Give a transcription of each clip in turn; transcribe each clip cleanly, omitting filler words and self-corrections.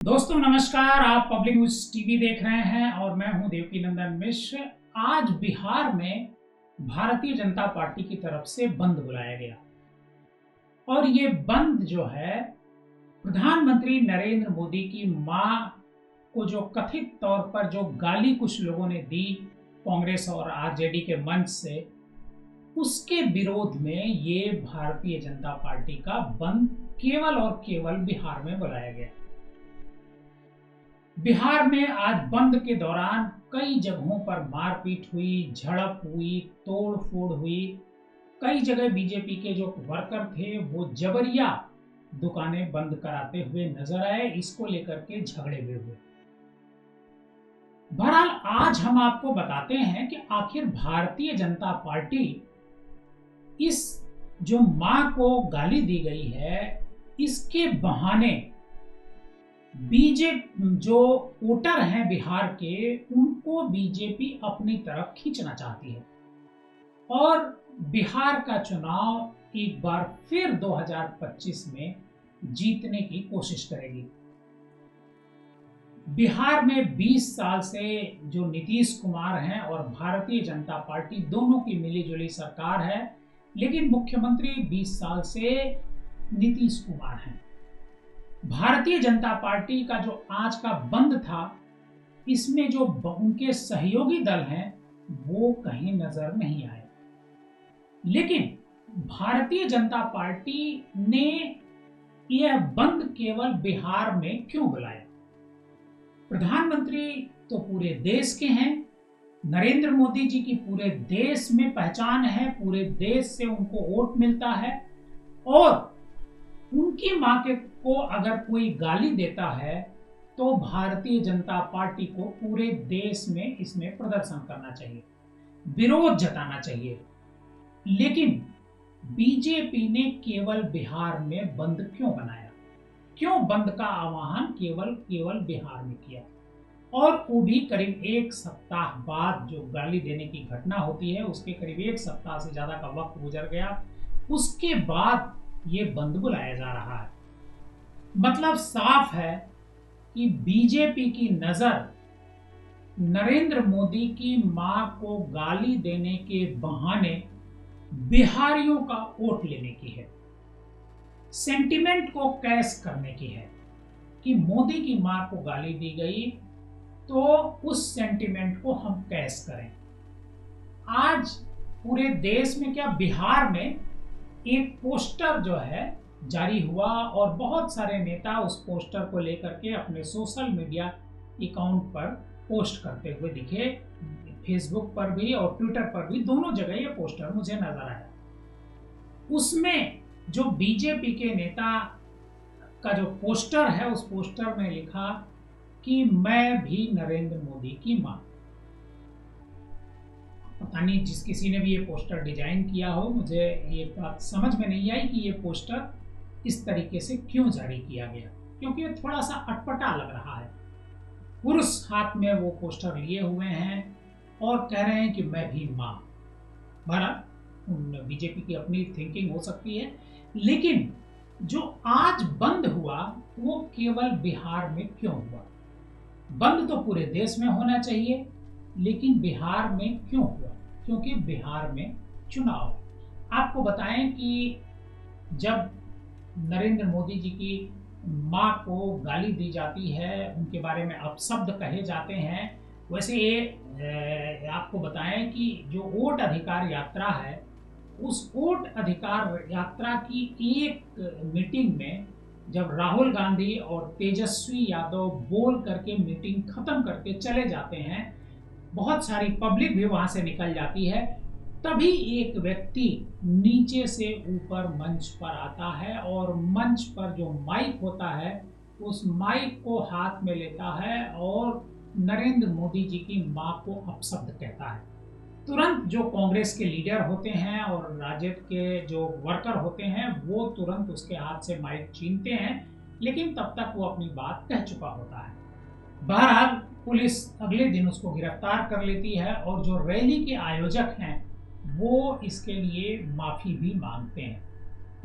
दोस्तों नमस्कार, आप पब्लिक न्यूज टीवी देख रहे हैं और मैं हूं देवकी नंदन मिश्र। आज बिहार में भारतीय जनता पार्टी की तरफ से बंद बुलाया गया और ये बंद जो है प्रधानमंत्री नरेंद्र मोदी की मां को जो कथित तौर पर जो गाली कुछ लोगों ने दी कांग्रेस और आरजेडी के मंच से, उसके विरोध में ये भारतीय जनता पार्टी का बंद केवल और केवल बिहार में बुलाया गया। बिहार में आज बंद के दौरान कई जगहों पर मारपीट हुई, झड़प हुई, तोड़ फोड़ हुई। कई जगह बीजेपी के जो वर्कर थे वो जबरिया दुकानें बंद कराते हुए नजर आए। इसको लेकर के झगड़े भी हुए। बहरहाल आज हम आपको बताते हैं कि आखिर भारतीय जनता पार्टी इस जो मां को गाली दी गई है, इसके बहाने बीजेपी जो वोटर हैं बिहार के, उनको बीजेपी अपनी तरफ खींचना चाहती है और बिहार का चुनाव एक बार फिर 2025 में जीतने की कोशिश करेगी। बिहार में 20 साल से जो नीतीश कुमार हैं और भारतीय जनता पार्टी दोनों की मिलीजुली सरकार है, लेकिन मुख्यमंत्री 20 साल से नीतीश कुमार हैं। भारतीय जनता पार्टी का जो आज का बंद था, इसमें जो उनके सहयोगी दल हैं वो कहीं नजर नहीं आए। लेकिन भारतीय जनता पार्टी ने यह बंद केवल बिहार में क्यों बुलाया? प्रधानमंत्री तो पूरे देश के हैं, नरेंद्र मोदी जी की पूरे देश में पहचान है, पूरे देश से उनको वोट मिलता है और उनकी मां को अगर कोई गाली देता है तो भारतीय जनता पार्टी को पूरे देश में इसमें प्रदर्शन करना चाहिए, विरोध जताना चाहिए। लेकिन बीजेपी ने केवल बिहार में बंद क्यों बनाया? क्यों बंद का आह्वान केवल बिहार में किया? और वो भी करीब एक सप्ताह बाद जो गाली देने की घटना होती है, उसके करीब एक सप्ताह से ज्यादा का वक्त गुजर गया, उसके बाद ये बंद बुलाया जा रहा है। मतलब साफ है कि बीजेपी की नजर नरेंद्र मोदी की मां को गाली देने के बहाने बिहारियों का वोट लेने की है, सेंटिमेंट को कैश करने की है कि मोदी की मां को गाली दी गई तो उस सेंटिमेंट को हम कैश करें। आज पूरे देश में, क्या बिहार में एक पोस्टर जो है जारी हुआ और बहुत सारे नेता उस पोस्टर को लेकर के अपने सोशल मीडिया अकाउंट पर पोस्ट करते हुए दिखे। फेसबुक पर भी और ट्विटर पर भी, दोनों जगह ये पोस्टर मुझे नजर आया। उसमें जो बीजेपी के नेता का जो पोस्टर है, उस पोस्टर में लिखा कि मैं भी नरेंद्र मोदी की मां। पता नहीं जिस किसी ने भी ये पोस्टर डिजाइन किया हो, मुझे ये बात समझ में नहीं आई कि ये पोस्टर इस तरीके से क्यों जारी किया गया, क्योंकि ये थोड़ा सा अटपटा लग रहा है। पुरुष हाथ में वो पोस्टर लिए हुए हैं और कह रहे हैं कि मैं भी मां। भला बीजेपी की अपनी थिंकिंग हो सकती है, लेकिन जो आज बंद हुआ वो केवल बिहार में क्यों हुआ? बंद तो पूरे देश में होना चाहिए, लेकिन बिहार में क्यों हुआ? क्योंकि बिहार में चुनाव है। आपको बताएं कि जब नरेंद्र मोदी जी की मां को गाली दी जाती है, उनके बारे में अपशब्द कहे जाते हैं, वैसे ये आपको बताएं कि जो वोट अधिकार यात्रा है, उस वोट अधिकार यात्रा की एक मीटिंग में जब राहुल गांधी और तेजस्वी यादव बोल करके मीटिंग खत्म करके चले जाते हैं, बहुत सारी पब्लिक भी वहां से निकल जाती है, तभी एक व्यक्ति नीचे से ऊपर मंच पर आता है और मंच पर जो माइक होता है, उस माइक को हाथ में लेता है और नरेंद्र मोदी जी की मां को अपशब्द कहता है। तुरंत जो कांग्रेस के लीडर होते हैं और राजद के जो वर्कर होते हैं, वो तुरंत उसके हाथ से माइक छीनते हैं, लेकिन तब तक वो अपनी बात कह चुका होता है। बहरहाल पुलिस अगले दिन उसको गिरफ्तार कर लेती है और जो रैली के आयोजक हैं वो इसके लिए माफी भी मांगते हैं।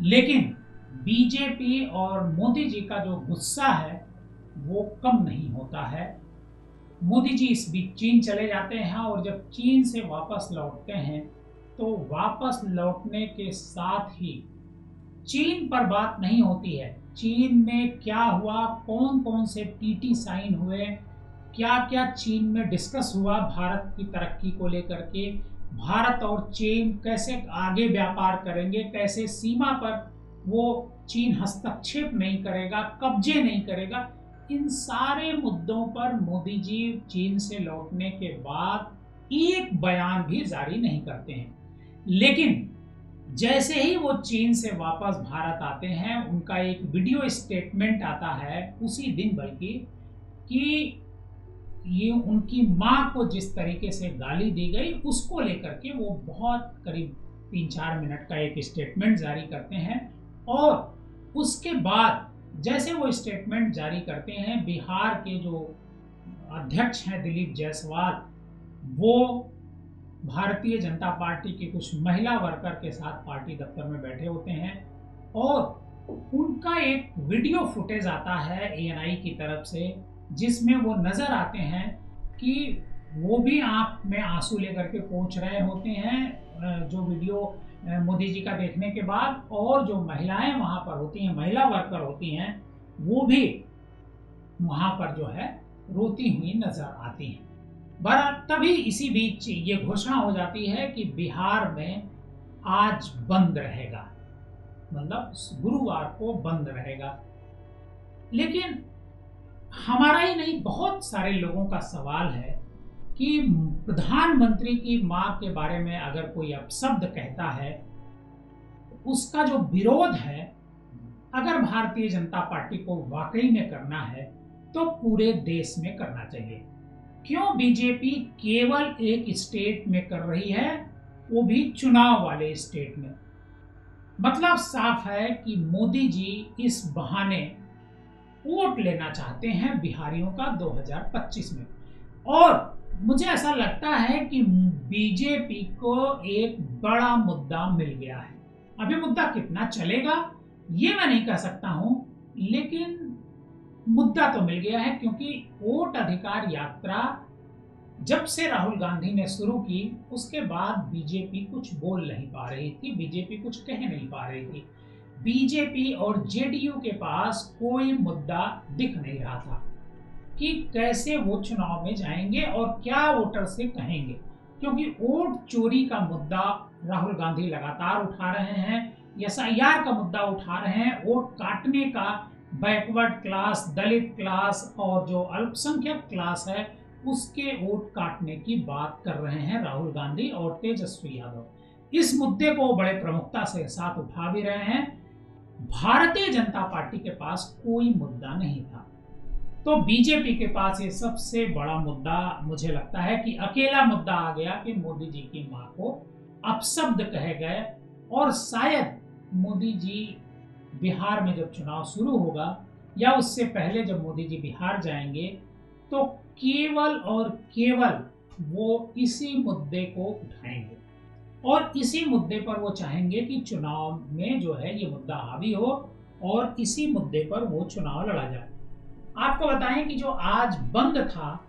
लेकिन बीजेपी और मोदी जी का जो गुस्सा है वो कम नहीं होता है। मोदी जी इस बीच चीन चले जाते हैं और जब चीन से वापस लौटते हैं तो वापस लौटने के साथ ही चीन पर बात नहीं होती है। चीन में क्या हुआ, कौन कौन से टीटी साइन हुए, क्या क्या चीन में डिस्कस हुआ भारत की तरक्की को लेकर के, भारत और चीन कैसे आगे व्यापार करेंगे, कैसे सीमा पर वो चीन हस्तक्षेप नहीं करेगा, कब्जे नहीं करेगा, इन सारे मुद्दों पर मोदी जी चीन से लौटने के बाद एक बयान भी जारी नहीं करते हैं। लेकिन जैसे ही वो चीन से वापस भारत आते हैं, उनका एक वीडियो स्टेटमेंट आता है उसी दिन, बल्कि कि ये उनकी माँ को जिस तरीके से गाली दी गई उसको लेकर के वो बहुत करीब 3-4 मिनट का एक स्टेटमेंट जारी करते हैं। और उसके बाद जैसे वो स्टेटमेंट जारी करते हैं, बिहार के जो अध्यक्ष हैं दिलीप जायसवाल, वो भारतीय जनता पार्टी के कुछ महिला वर्कर के साथ पार्टी दफ्तर में बैठे होते हैं और उनका एक वीडियो फुटेज आता है एएनआई की तरफ से, जिसमें वो नजर आते हैं कि वो भी आंख में आंसू लेकर के पहुंच रहे होते हैं जो वीडियो मोदी जी का देखने के बाद, और जो महिलाएं वहां पर होती हैं, महिला वर्कर होती हैं, वो भी वहां पर जो है रोती हुई नजर आती हैं। बहरहाल तभी इसी बीच ये घोषणा हो जाती है कि बिहार में आज बंद रहेगा, मतलब गुरुवार को बंद रहेगा। लेकिन हमारा ही नहीं, बहुत सारे लोगों का सवाल है कि प्रधानमंत्री की मां के बारे में अगर कोई अपशब्द कहता है, उसका जो विरोध है अगर भारतीय जनता पार्टी को वाकई में करना है तो पूरे देश में करना चाहिए। क्यों बीजेपी केवल एक स्टेट में कर रही है, वो भी चुनाव वाले स्टेट में? मतलब साफ है कि मोदी जी इस बहाने वोट लेना चाहते हैं बिहारियों का 2025 में। और मुझे ऐसा लगता है कि बीजेपी को एक बड़ा मुद्दा मिल गया है। अभी मुद्दा कितना चलेगा ये मैं नहीं कह सकता हूं, लेकिन मुद्दा तो मिल गया है, क्योंकि वोट अधिकार यात्रा जब से राहुल गांधी ने शुरू की उसके बाद बीजेपी कुछ बोल नहीं पा रही थी, बीजेपी कुछ कह नहीं पा रही थी। बीजेपी और जेडीयू के पास कोई मुद्दा दिख नहीं रहा था कि कैसे वो चुनाव में जाएंगे और क्या वोटर से कहेंगे, क्योंकि वोट चोरी का मुद्दा राहुल गांधी लगातार उठा रहे हैं, एसआईआर का मुद्दा उठा रहे हैं, वोट काटने का, बैकवर्ड क्लास, दलित क्लास और जो अल्पसंख्यक क्लास है उसके वोट काटने की बात कर रहे हैं राहुल गांधी और तेजस्वी यादव। इस मुद्दे को बड़े प्रमुखता से साथ उठा भी रहे हैं। भारतीय जनता पार्टी के पास कोई मुद्दा नहीं था, तो बीजेपी के पास ये सबसे बड़ा मुद्दा मुझे लगता है कि अकेला मुद्दा आ गया कि मोदी जी की मां को अपशब्द कहे गए। और शायद मोदी जी बिहार में जब चुनाव शुरू होगा या उससे पहले जब मोदी जी बिहार जाएंगे तो केवल और केवल वो इसी मुद्दे को उठाएंगे और इसी मुद्दे पर वो चाहेंगे कि चुनाव में जो है ये मुद्दा हावी हो और इसी मुद्दे पर वो चुनाव लड़ा जाए। आपको बताएं कि जो आज बंद था,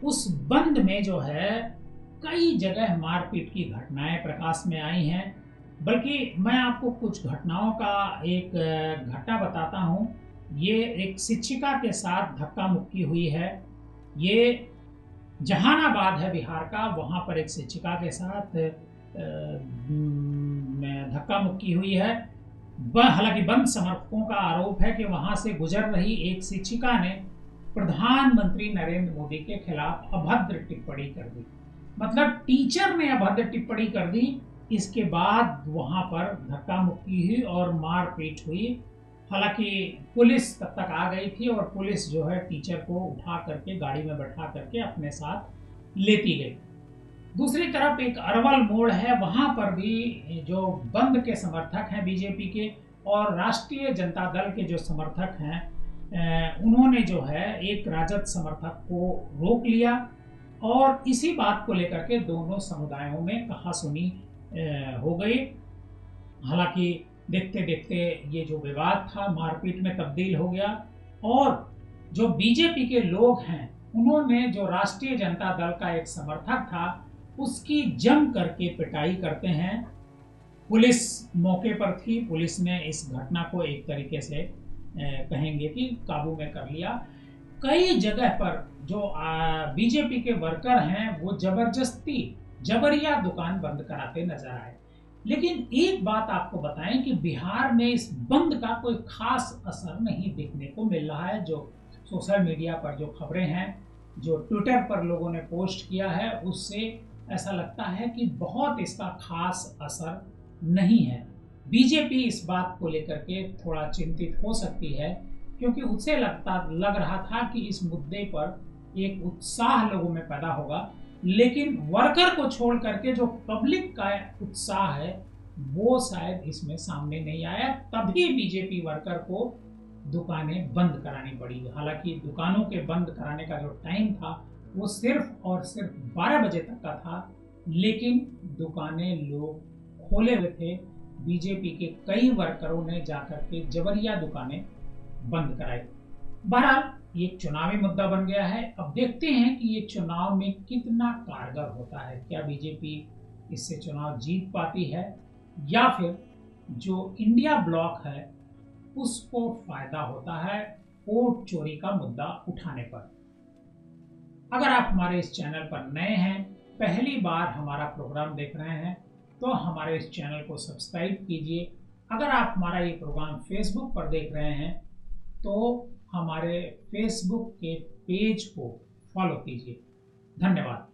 उस बंद में जो है कई जगह मारपीट की घटनाएं प्रकाश में आई हैं। बल्कि मैं आपको कुछ घटनाओं का एक घटना बताता हूं। ये एक शिक्षिका के साथ धक्का मुक्की हुई है। ये जहानाबाद है बिहार का, वहां पर एक शिक्षिका के साथ धक्का मुक्की हुई है। हालांकि बंद समर्थकों का आरोप है कि वहां से गुजर रही एक शिक्षिका ने प्रधानमंत्री नरेंद्र मोदी के खिलाफ अभद्र टिप्पणी कर दी। मतलब टीचर ने अभद्र टिप्पणी कर दी, इसके बाद वहां पर धक्का मुक्की हुई और मारपीट हुई। हालांकि पुलिस तब तक आ गई थी और पुलिस जो है टीचर को उठा करके गाड़ी में बैठा करके अपने साथ लेती गई। दूसरी तरफ एक अरवल मोड़ है, वहां पर भी जो बंद के समर्थक हैं बीजेपी के और राष्ट्रीय जनता दल के जो समर्थक हैं, उन्होंने जो है एक राजद समर्थक को रोक लिया और इसी बात को लेकर के दोनों समुदायों में कहासुनी हो गई। हालांकि देखते देखते ये जो विवाद था मारपीट में तब्दील हो गया और जो बीजेपी के लोग हैं उन्होंने जो राष्ट्रीय जनता दल का एक समर्थक था उसकी जम करके पिटाई करते हैं। पुलिस मौके पर थी, पुलिस ने इस घटना को एक तरीके से कहेंगे कि काबू में कर लिया। कई जगह पर जो बीजेपी के वर्कर हैं वो जबरदस्ती जबरिया दुकान बंद कराते नजर आए। लेकिन एक बात आपको बताएं कि बिहार में इस बंद का कोई खास असर नहीं देखने को मिल रहा है। जो सोशल मीडिया पर जो खबरें हैं, जो ट्विटर पर लोगों ने पोस्ट किया है, उससे ऐसा लगता है कि बहुत इसका खास असर नहीं है। बीजेपी इस बात को लेकर के थोड़ा चिंतित हो सकती है, क्योंकि उसे लग रहा था कि इस मुद्दे पर एक उत्साह लोगों में पैदा होगा, लेकिन वर्कर को छोड़ करके जो पब्लिक का उत्साह है वो शायद इसमें सामने नहीं आया। तभी बीजेपी वर्कर को दुकानें बंद करानी पड़ी। हालांकि दुकानों के बंद कराने का जो टाइम था वो सिर्फ और सिर्फ 12 बजे तक का था, लेकिन दुकानें लोग खोले हुए थे। बीजेपी के कई वर्करों ने जाकर के जबरिया दुकानें बंद कराई। बहरहाल ये एक चुनावी मुद्दा बन गया है। अब देखते हैं कि ये चुनाव में कितना कारगर होता है। क्या बीजेपी इससे चुनाव जीत पाती है या फिर जो इंडिया ब्लॉक है उसको फायदा होता है वोट चोरी का मुद्दा उठाने पर। अगर आप हमारे इस चैनल पर नए हैं, पहली बार हमारा प्रोग्राम देख रहे हैं, तो हमारे इस चैनल को सब्सक्राइब कीजिए। अगर आप हमारा ये प्रोग्राम फेसबुक पर देख रहे हैं तो हमारे फेसबुक के पेज को फॉलो कीजिए। धन्यवाद।